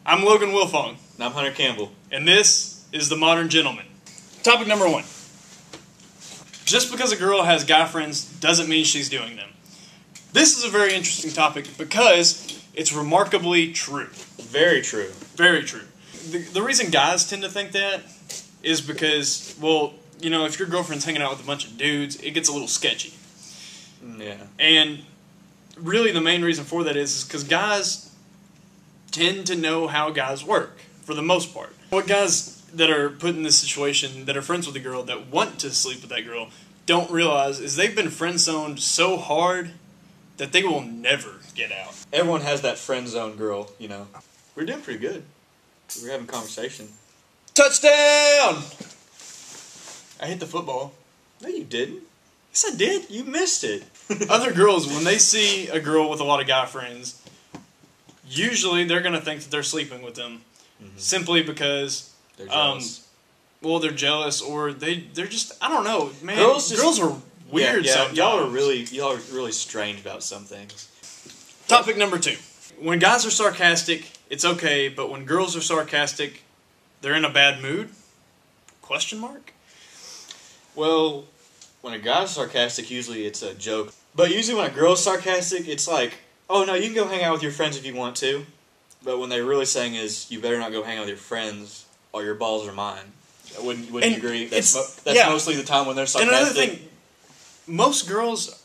I'm Logan Wilfong. And I'm Hunter Campbell. And this is The Modern Gentleman. Topic number 1. Just because a girl has guy friends doesn't mean she's doing them. This is a very interesting topic because it's remarkably true. Very true. Very true. The reason guys tend to think that is because, well, you know, if your girlfriend's hanging out with a bunch of dudes, it gets a little sketchy. Yeah. And really the main reason for that is because guys tend to know how guys work, for the most part. What guys that are put in this situation, that are friends with a girl, that want to sleep with that girl, don't realize is they've been friend-zoned so hard that they will never get out. Everyone has that friend zone girl, you know. We're doing pretty good. We're having conversation. Touchdown! I hit the football. No, you didn't. Yes, I did. You missed it. Other girls, when they see a girl with a lot of guy friends, usually they're going to think that they're sleeping with them. Simply because They're jealous. Well, they're jealous, or they're just, I don't know, man. Girls are weird sometimes. Y'all are really strange about some things. Topic number 2. When guys are sarcastic, it's okay, but when girls are sarcastic, they're in a bad mood? Question mark? Well, when a guy's sarcastic, usually it's a joke. But usually when a girl's sarcastic, it's like, oh no, you can go hang out with your friends if you want to. But when they're really saying is, you better not go hang out with your friends, or your balls are mine. Wouldn't you agree? That's mostly the time when they're sarcastic. And another thing, most girls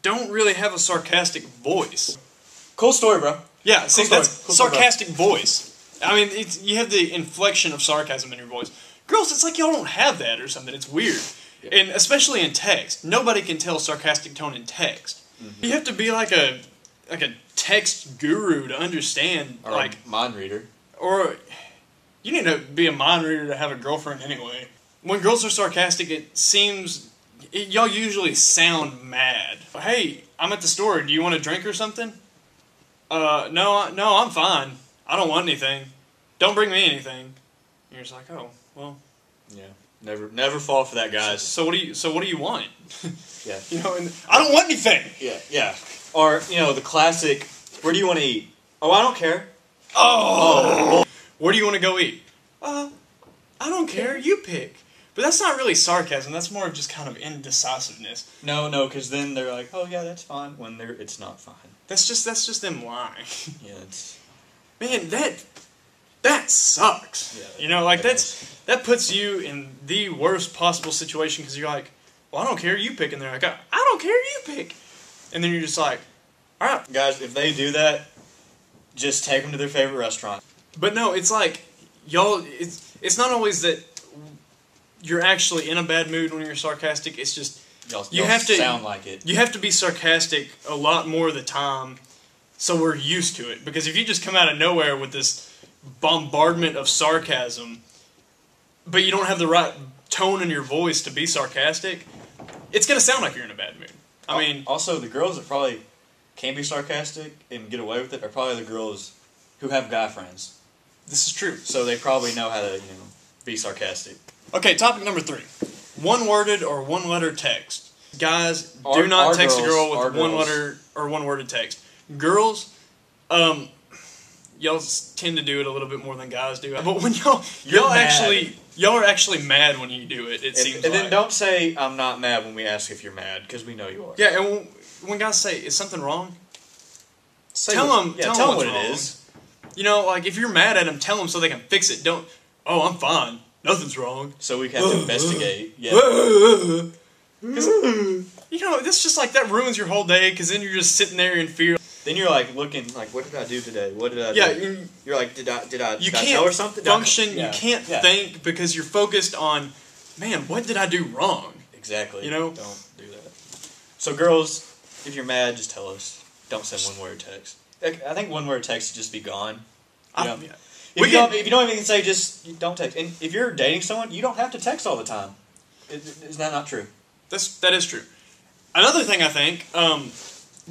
don't really have a sarcastic voice. Cool story, bro. Yeah, see, cool that's cool sarcastic voice. I mean, you have the inflection of sarcasm in your voice. Girls, it's like y'all don't have that or something. It's weird. Yeah. And especially in text. Nobody can tell sarcastic tone in text. You have to be like a text guru to understand. Or like a mind reader. Or you need to be a mind reader to have a girlfriend anyway. When girls are sarcastic, it seems y'all usually sound mad. Hey, I'm at the store. Do you want a drink or something? No, I'm fine. I don't want anything. Don't bring me anything. And you're just like, oh, well. Yeah. Never fall for that, guys. So what do you want? Yeah. You know, and I don't want anything. Yeah. Or, you know, the classic, where do you want to eat? Oh, I don't care. Oh. Where do you want to go eat? I don't care. You pick. But that's not really sarcasm. That's more of just kind of indecisiveness. No, because then they're like, oh yeah, that's fine. When it's not fine. That's just them lying. Yeah, it's... Man, that sucks. Yeah, you know, like that puts you in the worst possible situation because you're like, well, I don't care, you pick, and they're like, I don't care, you pick, and then you're just like, all right, guys, if they do that, just take them to their favorite restaurant. But no, it's like y'all. It's not always that you're actually in a bad mood when you're sarcastic. It's just you have to sound like it. You have to be sarcastic a lot more of the time, so we're used to it. Because if you just come out of nowhere with this bombardment of sarcasm, but you don't have the right tone in your voice to be sarcastic, it's going to sound like you're in a bad mood. I mean... Also, the girls that probably can be sarcastic and get away with it are probably the girls who have guy friends. This is true. So they probably know how to, be sarcastic. Okay, topic number 3. One-worded or one-letter text. Guys, do not text a girl with one-letter or one-worded text. Girls, y'all tend to do it a little bit more than guys do. But when y'all are actually mad when you do it. Seems. And then don't say I'm not mad when we ask if you're mad, because we know you are. Yeah, and when guys say is something wrong, tell them what it is. You know, like if you're mad at them, tell them so they can fix it. Don't. Oh, I'm fine. Nothing's wrong. So we can have to investigate. Yeah. Because you know, this just like that ruins your whole day. Because then you're just sitting there in fear. Then you're like looking like, what did I do today? What did I do? Yeah, you're like, did I can't tell her something? Function. You can't think because you're focused on, man, what did I do wrong? Exactly. You know, don't do that. So girls, if you're mad, just tell us. Don't send one-word text. I think one-word text should just be gone. If you don't even say, just don't text. And if you're dating someone, you don't have to text all the time. Is that not true? That is true. Another thing I think,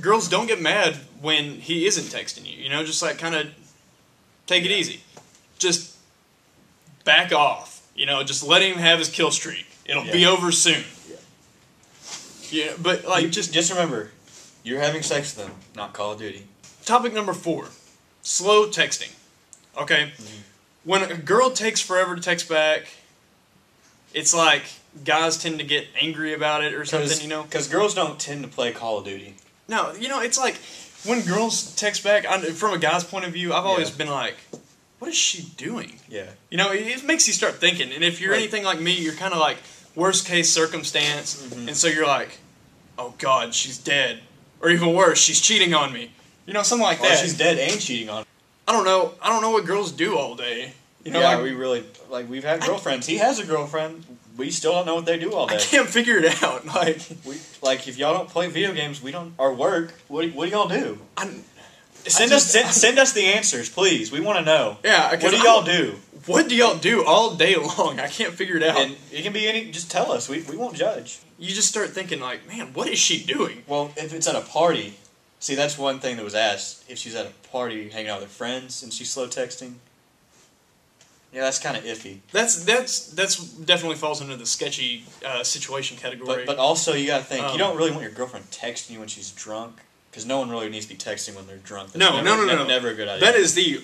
girls don't get mad when he isn't texting you. You know, just like kind of take it easy. Just back off. You know, just let him have his kill streak. It'll be over soon. Yeah, but like just remember, you're having sex with them, not Call of Duty. Topic number 4: slow texting. Okay? When a girl takes forever to text back, it's like guys tend to get angry about it or something, you know? Because girls don't tend to play Call of Duty. No, you know, it's like when girls text back, from a guy's point of view, I've always been like, what is she doing? Yeah. You know, it makes you start thinking. And if you're anything like me, you're kind of like worst case circumstance. And so you're like, oh God, she's dead. Or even worse, she's cheating on me. You know, something like that. She's dead and cheating on. I don't know what girls do all day. You know, yeah, we really we've had girlfriends. He has a girlfriend. We still don't know what they do all day. I can't figure it out. If y'all don't play video games, or work. What do y'all do? Send us the answers, please. We want to know. Yeah. What do y'all do? What do y'all do all day long? I can't figure it out. And it can be any. Just tell us. We won't judge. You just start thinking like, man, what is she doing? Well, if it's at a party, see, that's one thing that was asked. If she's at a party hanging out with her friends and she's slow texting. Yeah, that's kind of iffy. That's definitely falls into the sketchy situation category. But also you gotta think you don't really want your girlfriend texting you when she's drunk, because no one really needs to be texting when they're drunk. That's no. Never a good idea.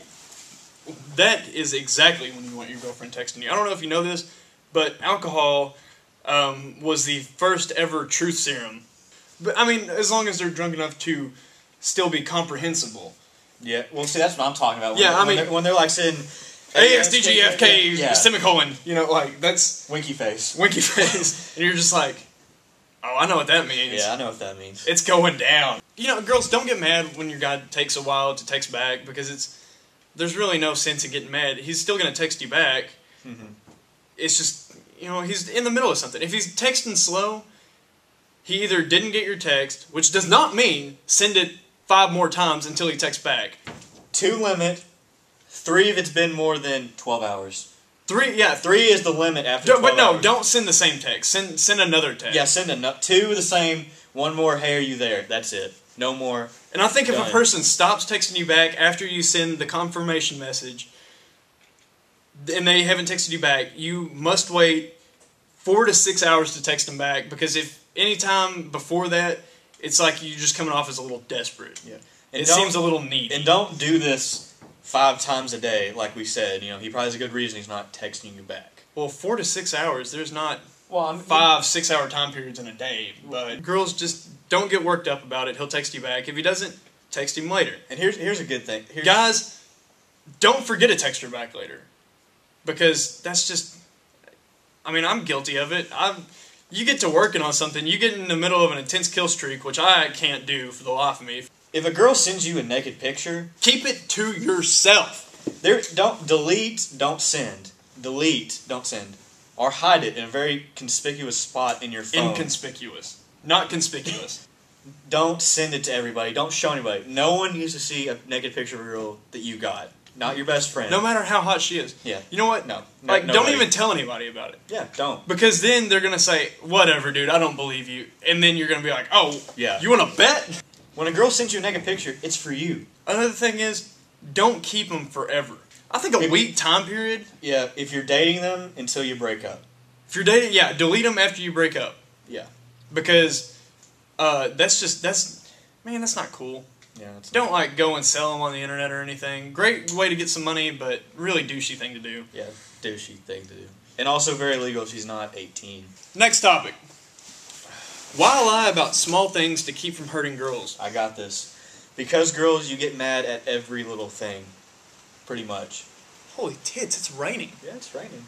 That is exactly when you want your girlfriend texting you. I don't know if you know this, but alcohol was the first ever truth serum. But I mean, as long as they're drunk enough to still be comprehensible. Yeah. Well, see, that's what I'm talking about. When they're like saying ASDGFK semicolon, you know, like that's winky face, and you're just like, oh, I know what that means. Yeah, I know what that means. It's going down. You know, girls, don't get mad when your guy takes a while to text back, because there's really no sense in getting mad. He's still going to text you back. Mm-hmm. It's just, you know, he's in the middle of something. If he's texting slow, he either didn't get your text, which does not mean send it 5 more times until he texts back. 2 limit. 3 if it's been more than 12 hours. 3 is the limit after 12 hours. But no, don't send the same text. Send another text. Yeah, send 2 the same, 1 more, hey, are you there? That's it. No more. And I think if a person stops texting you back after you send the confirmation message, and they haven't texted you back, you must wait 4 to 6 hours to text them back, because if any time before that, it's like you're just coming off as a little desperate. Yeah. It seems a little needy. And don't do this 5 times a day, like we said. You know, he probably has a good reason he's not texting you back. Well, 4 to 6 hours, there's not 5-6 hour time periods in a day. But girls just don't get worked up about it. He'll text you back. If he doesn't, text him later. And here's a good thing. Guys, don't forget to text her back later. Because that's just... I mean, I'm guilty of it. You get to working on something, you get in the middle of an intense kill streak, which I can't do for the life of me. If a girl sends you a naked picture, keep it to yourself. Don't send. Delete, don't send. Or hide it in a very conspicuous spot in your phone. Inconspicuous. Not conspicuous. Don't send it to everybody. Don't show anybody. No one needs to see a naked picture of a girl that you got. Not your best friend. No matter how hot she is. Yeah. You know what? No. Don't even tell anybody about it. Yeah, don't. Because then they're going to say, whatever, dude, I don't believe you. And then you're going to be like, oh, yeah, you want to bet? When a girl sends you a naked picture, it's for you. Another thing is, don't keep them forever. I think a week time period. Yeah, if you're dating them until you break up. If you're dating, delete them after you break up. Yeah. Because that's not cool. Yeah. Don't go and sell them on the internet or anything. Great way to get some money, but really douchey thing to do. Yeah, douchey thing to do. And also very illegal if she's not 18. Next topic. Why lie about small things to keep from hurting girls? I got this. Because girls, you get mad at every little thing. Pretty much. Holy tits, it's raining. Yeah, it's raining.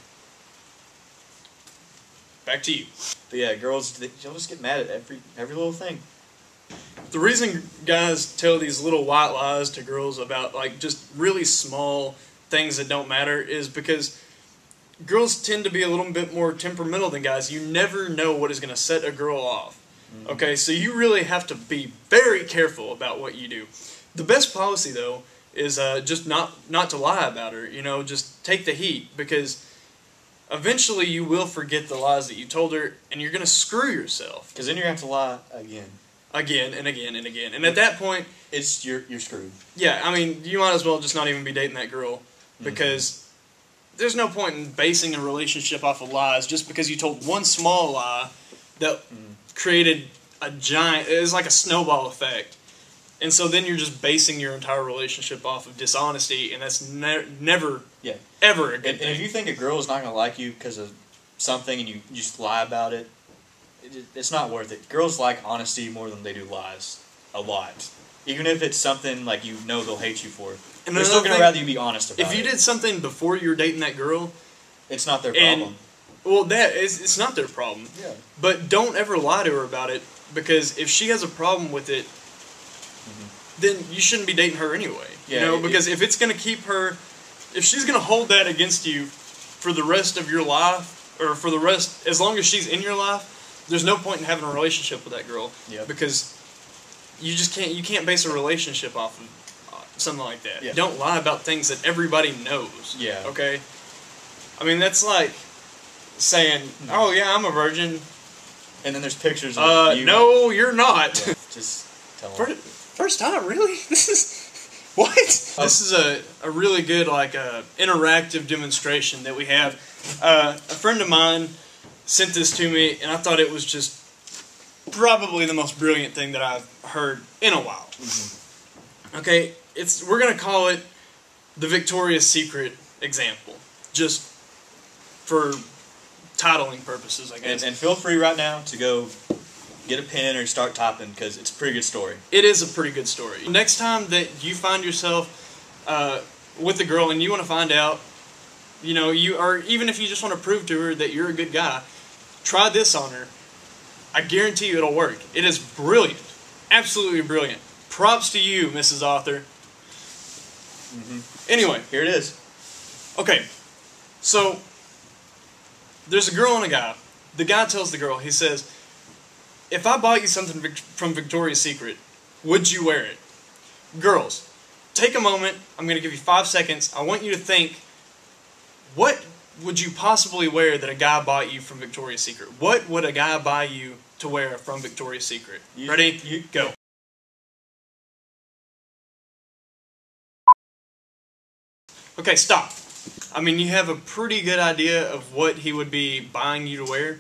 Back to you. But yeah, girls, you'll just get mad at every little thing. The reason guys tell these little white lies to girls about just really small things that don't matter is because girls tend to be a little bit more temperamental than guys. You never know what is going to set a girl off. Mm-hmm. Okay, so you really have to be very careful about what you do. The best policy, though, is just not to lie about her. You know, just take the heat, because eventually you will forget the lies that you told her, and you're going to screw yourself. Because then you're going to have to lie again. Again and again and again. And at that point... You're screwed. Yeah, I mean, you might as well just not even be dating that girl. Because there's no point in basing a relationship off of lies just because you told one small lie that created a giant... It was like a snowball effect. And so then you're just basing your entire relationship off of dishonesty, and that's never, Yeah. ever a good And thing. if you think a girl is not going to like you because of something and you just lie about it, it's not worth it. Girls like honesty more than they do lies. A lot. Even if it's something like you know they'll hate you for. And They're still another going to thing, rather you be honest about it. if you did something before you were dating that girl, It's not their and problem. well, it's not their problem. Yeah. But don't ever lie to her about it, because if she has a problem with it, then you shouldn't be dating her anyway. Yeah, you know, because if it's going to keep her, if she's going to hold that against you for the rest of your life, or for the rest, as long as she's in your life, there's no point in having a relationship with that girl. Yep. Because you just can't base a relationship off of something like that. Yeah. Don't lie about things that everybody knows. Yeah. Okay? I mean, that's like saying, oh yeah, I'm a virgin. And then there's pictures of you. No, you're not. Yeah, just tell them. First time, really? This is what? This is a really good interactive demonstration that we have. A friend of mine sent this to me, and I thought it was just probably the most brilliant thing that I've heard in a while. Mm-hmm. Okay, we're gonna call it the Victoria's Secret example, just for titling purposes, I guess. And feel free right now to go get a pen or start typing, because it's a pretty good story. It is a pretty good story. Next time that you find yourself with a girl and you want to find out, or even if you just want to prove to her that you're a good guy, try this on her. I guarantee you it'll work. It is brilliant. Absolutely brilliant. Props to you, Mrs. Author. Mm-hmm. Anyway. Here it is. Okay. So, there's a girl and a guy. The guy tells the girl, he says, if I bought you something from Victoria's Secret, would you wear it? Girls, take a moment. I'm going to give you 5 seconds. I want you to think, what would you possibly wear that a guy bought you from Victoria's Secret? What would a guy buy you to wear from Victoria's Secret? Ready? Go. Okay, stop. I mean, you have a pretty good idea of what he would be buying you to wear.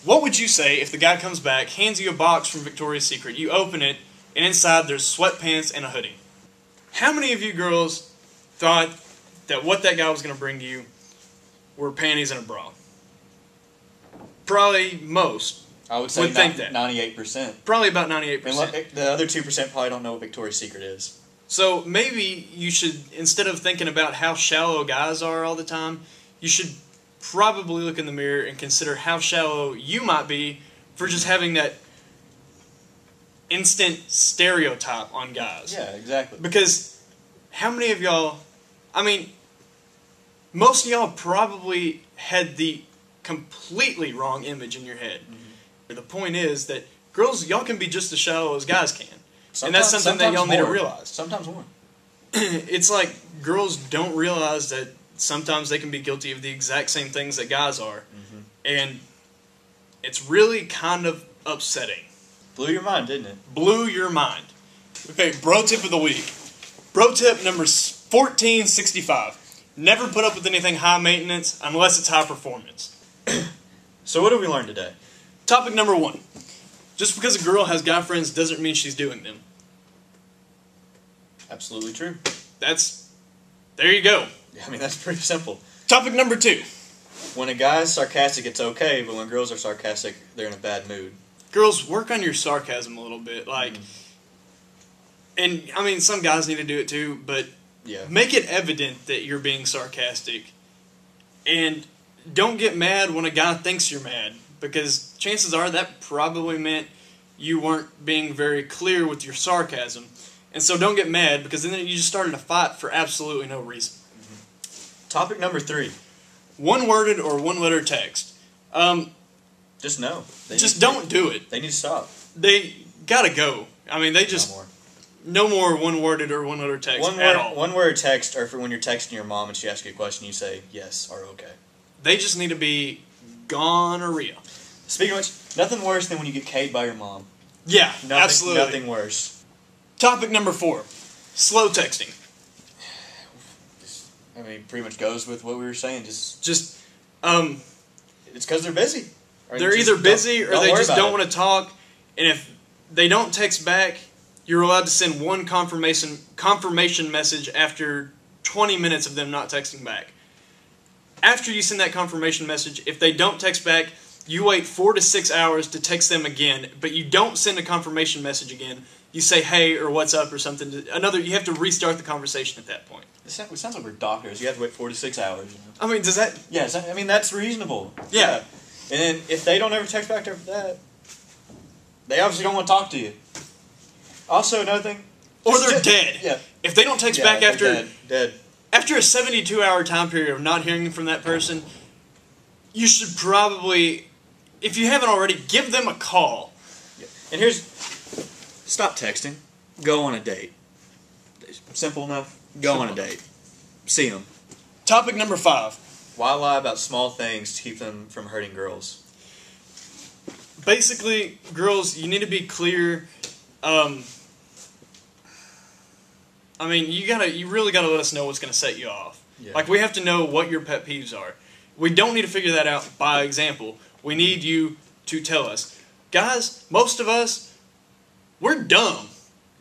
What would you say if the guy comes back, hands you a box from Victoria's Secret, you open it, and inside there's sweatpants and a hoodie? How many of you girls thought that what that guy was going to bring you were panties and a bra? Probably most. I would say think that. 98%. Probably about 98%. And the other 2% probably don't know what Victoria's Secret is. So maybe you should, instead of thinking about how shallow guys are all the time, you should probably look in the mirror and consider how shallow you might be for just having that instant stereotype on guys. Yeah, exactly. Because how many of y'all, I mean, most of y'all probably had the completely wrong image in your head. Mm-hmm. The point is that girls, y'all can be just as shallow as guys can. And that's something that y'all need to realize. Sometimes more. It's like girls don't realize that sometimes they can be guilty of the exact same things that guys are. Mm-hmm. And it's really kind of upsetting. Blew your mind, didn't it? Blew your mind. Okay, bro tip of the week. Bro tip number 1465. Never put up with anything high maintenance unless it's high performance. So what did we learn today? Topic number 1. Just because a girl has guy friends doesn't mean she's doing them. Absolutely true. There you go. I mean, that's pretty simple. Topic number 2. When a guy's sarcastic, it's okay, but when girls are sarcastic, they're in a bad mood. Girls, work on your sarcasm a little bit. And I mean, some guys need to do it too, but yeah, make it evident that you're being sarcastic. And don't get mad when a guy thinks you're mad, because chances are that probably meant you weren't being very clear with your sarcasm. And so don't get mad, because then you just started a fight for absolutely no reason. Mm-hmm. Topic number 3. One-worded or one-letter text. Just no. Just don't do it. They need to stop. They gotta go. I mean, they just... No more one-worded or one-letter text at all. One-word text, or for when you're texting your mom and she asks you a question, you say yes or okay. They just need to be gonorrhea. Speaking of which, nothing worse than when you get K'd by your mom. Yeah, absolutely. Nothing worse. Topic number 4. Slow texting. I mean, pretty much goes with what we were saying. It's because they're busy. They're either busy or they just don't want to talk. And if they don't text back, you're allowed to send one confirmation message after 20 minutes of them not texting back. After you send that confirmation message, if they don't text back, you wait 4 to 6 hours to text them again, but you don't send a confirmation message again. You say hey or what's up or something. You have to restart the conversation at that point. It sounds like we're doctors. You have to wait 4 to 6 hours. You know? I mean, does that... Yeah, I mean, that's reasonable. Yeah. And then if they don't ever text back after that, they obviously don't want to talk to you. Also, another thing... Or they're dead. Yeah. If they don't text back after... Dead. After a 72-hour time period of not hearing from that person, you should probably, if you haven't already, give them a call. Yeah. And here's... Stop texting. Go on a date. Simple enough. Go on a date. See them. Topic number 5. Why lie about small things to keep them from hurting girls? Basically, girls, you need to be clear. I mean, you really gotta let us know what's gonna set you off. Yeah. Like, we have to know what your pet peeves are. We don't need to figure that out by example. We need you to tell us. Guys, most of us, we're dumb.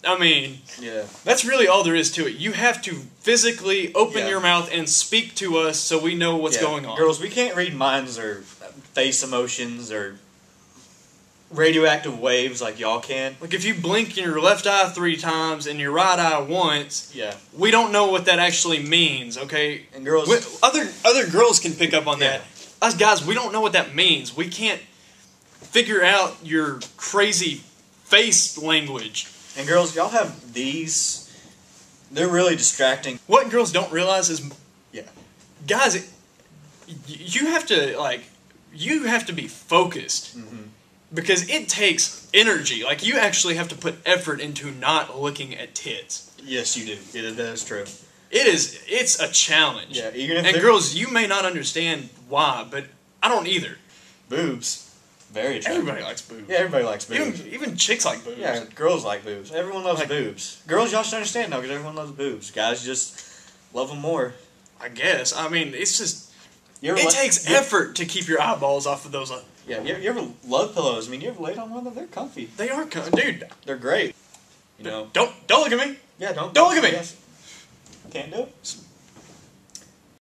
I mean, yeah, that's really all there is to it. You have to physically open Yeah. your mouth and speak to us so we know what's going on. Girls, we can't read minds or face emotions or radioactive waves like y'all can. Like, if you blink in your left eye 3 times and your right eye once, Yeah. we don't know what that actually means, okay? And girls... Other girls can pick up on Yeah. that. Us guys, we don't know what that means. We can't figure out your crazy face language. And girls, y'all have these... They're really distracting. What girls don't realize is... Yeah. Guys, you have to be focused. Mm-hmm. Because it takes energy. Like, you actually have to put effort into not looking at tits. Yes, you do. Yeah, that is true. It's a challenge. Yeah, even if and they're- girls, you may not understand why, but I don't either. Boobs. Very attractive. Everybody likes boobs. Yeah, everybody likes boobs. Even chicks like boobs. Yeah, girls like boobs. Everyone loves boobs. Girls, y'all should understand, though, because everyone loves boobs. Guys just love them more. I guess. I mean, it's just... You ever It takes effort to keep your eyeballs off of those... Yeah, you ever love pillows? I mean, you ever laid on one of them? They're comfy. They are... Dude. They're great. You know. Don't look at me. Yeah, don't Look at me. Yes. Can't do it.